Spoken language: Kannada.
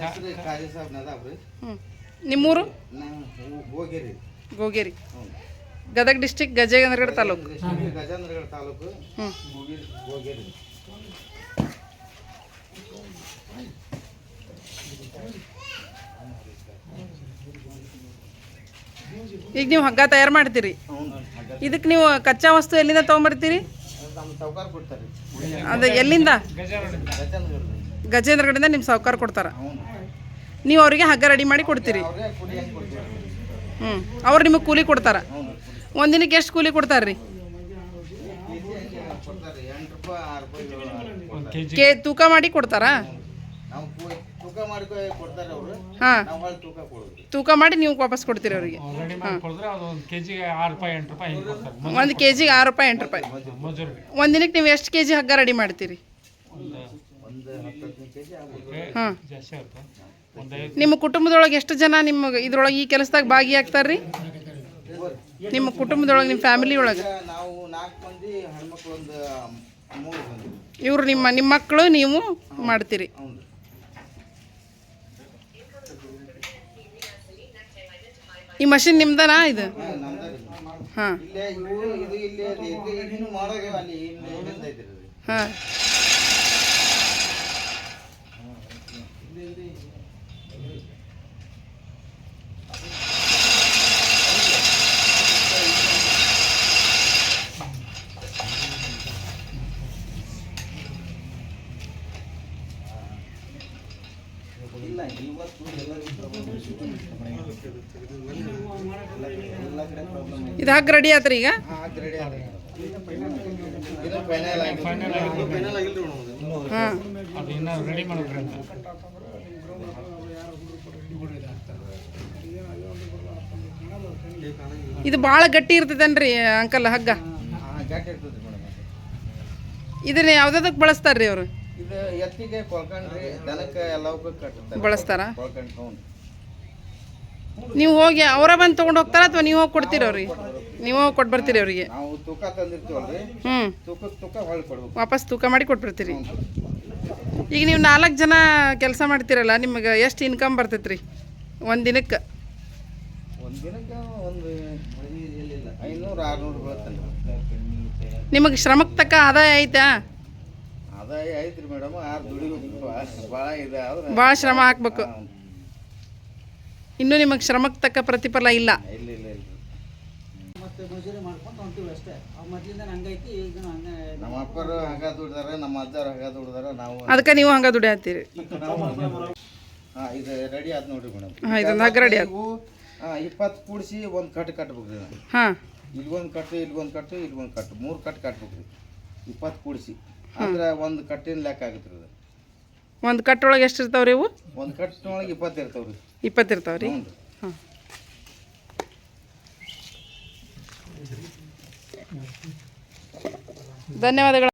ಹ್ಞೂ ನಿಮ್ಮೂರು ಗೋಗೇರಿ ಗದಗ ಡಿಸ್ಟಿಕ್ ಗಜೇಂದ್ರಗಢ ತಾಲೂಕು. ಹ್ಞೂ ಈಗ ನೀವು ಹಗ್ಗ ತಯಾರು ಮಾಡ್ತೀರಿ. ಇದಕ್ಕೆ ನೀವು ಕಚ್ಚಾ ವಸ್ತು ಎಲ್ಲಿಂದ ತೊಗೊಂಬರ್ತೀರಿ? ಅದು ಎಲ್ಲಿಂದ? ಗಜೇಂದ್ರಗಢದಿಂದ ನಿಮ್ಮ ಸಾವುಕಾರ ಕೊಡ್ತಾರೆ. ನೀವು ಅವರಿಗೆ ಹಗ್ಗ ರೆಡಿ ಮಾಡಿ ಕೊಡ್ತೀರಿ. ಹ್ಞೂ ಅವ್ರು ನಿಮಗೆ ಕೂಲಿ ಕೊಡ್ತಾರೆ. ಒಂದಿನಕ್ಕೆ ಎಷ್ಟು ಕೂಲಿ ಕೊಡ್ತಾರೆ ರೀ? ತೂಕ ಮಾಡಿ ಕೊಡ್ತಾರಾ? ಹಾಂ ತೂಕ ಮಾಡಿ ನೀವು ವಾಪಸ್ ಕೊಡ್ತೀರಿ ಅವರಿಗೆ. ಹಾಂ 1 kgಗೆ 6 ರೂಪಾಯಿ 8 ರೂಪಾಯಿ. ಒಂದಿನಕ್ಕೆ ನೀವು ಎಷ್ಟು kg ಹಗ್ಗ ರೆಡಿ ಮಾಡ್ತೀರಿ? ಹಾಂ ನಿಮ್ಮ ಕುಟುಂಬದೊಳಗೆ ಎಷ್ಟು ಜನ ನಿಮ್ಮ ಇದ್ರೊಳಗೆ ಈ ಕೆಲಸದಾಗ ಭಾಗಿಯಾಗ್ತಾರೆ ರೀ? ನಿಮ್ಮ ಕುಟುಂಬದೊಳಗೆ ನಿಮ್ಮ ಫ್ಯಾಮಿಲಿ ಒಳಗೆ ಇವರು ನಿಮ್ಮ ಮಕ್ಕಳು ನೀವು ಮಾಡ್ತೀರಿ. ಈ ಮಷಿನ್ ನಿಮ್ದನಾ ಇದು? ಹಾಂ ಹಾಂ ಇದು ಹಗ್ಗ ರೆಡಿ ಆತ್ರಿ ಈಗ? ಹಾಂ ಇದು ಭಾಳ ಗಟ್ಟಿ ಇರ್ತೈತೇನ್ರಿ ಅಂಕಲ್ ಹಗ್ಗ? ಇದನ್ನ ಯಾವ್ದಕ್ಕೆ ಬಳಸ್ತಾರ್ರಿ ಅವರು? ಬಳಸ್ತಾರ? ನೀವು ಹೋಗಿ ಅವರ ಬಂದು ತೊಗೊಂಡು ಹೋಗ್ತಾರ ಅಥವಾ ನೀವು ಹೋಗಿ ಕೊಡ್ತೀರ ಅವ್ರಿಗೆ? ನೀವು ಹೋಗಿ ಕೊಟ್ಟು ಬರ್ತೀರಿ ಅವರಿಗೆ? ಹ್ಞೂ ವಾಪಸ್ ತೂಕ ಮಾಡಿ ಕೊಟ್ಬಿಡ್ತೀರಿ. ಈಗ ನೀವು 4 ಜನ ಕೆಲಸ ಮಾಡ್ತೀರಲ್ಲ, ನಿಮಗೆ ಎಷ್ಟು ಇನ್ಕಮ್ ಬರ್ತೈತೆ ರೀ ಒಂದು ದಿನಕ್ಕೆ? ನಿಮಗೆ ಶ್ರಮಕ್ಕೆ ತಕ್ಕ ಆದಾಯ ಐತಾ? ಭಾಳ ಶ್ರಮ ಹಾಕ್ಬೇಕು. ಇನ್ನೂ ನಿಮಗೆ ಶ್ರಮಕ್ಕೆ ತಕ್ಕ ಪ್ರತಿಫಲ ಇಲ್ಲ. ಅದಕ್ಕೆ ನೀವು ಹಂಗ ದುಡಿಯತ್ತೀರಿ. ಹಾಂ ಇದೊಂದು ಹಗ್ಗ ರೆಡಿ ಆಯ್ತು. 20 ಕೂಡಿಸಿ ಒಂದು ಕಟ್ ಕಟ್ಬೇಕ್ರಿ. ಹಾಂ ಇಲ್ಗೊಂದು ಕಟ್ಟು ಇಲ್ಗೊಂದು ಕಟ್ಟು ಇಲ್ಗೊಂದು ಕಟ್ಟು 3 ಕಟ್ ಕಟ್ಬೇಕ್ರಿ. 20 ಕೂಡಿಸಿ ಅಂದ್ರೆ ಒಂದು ಕಟ್ಟಿನ ಲೆಕ್ಕ ಆಗುತ್ತೆ ರೀ. ಒಂದು ಕಟ್ಟೊಳಗೆ ಎಷ್ಟು ಇರ್ತಾವ್ರಿ ಇವು? ಒಂದು ಕಟ್ಟಿನೊಳಗೆ 20 ಇರ್ತಾವ್ರಿ. 20 ಇರ್ತಾವ್ರಿ? ಹಾಂ ಧನ್ಯವಾದಗಳು.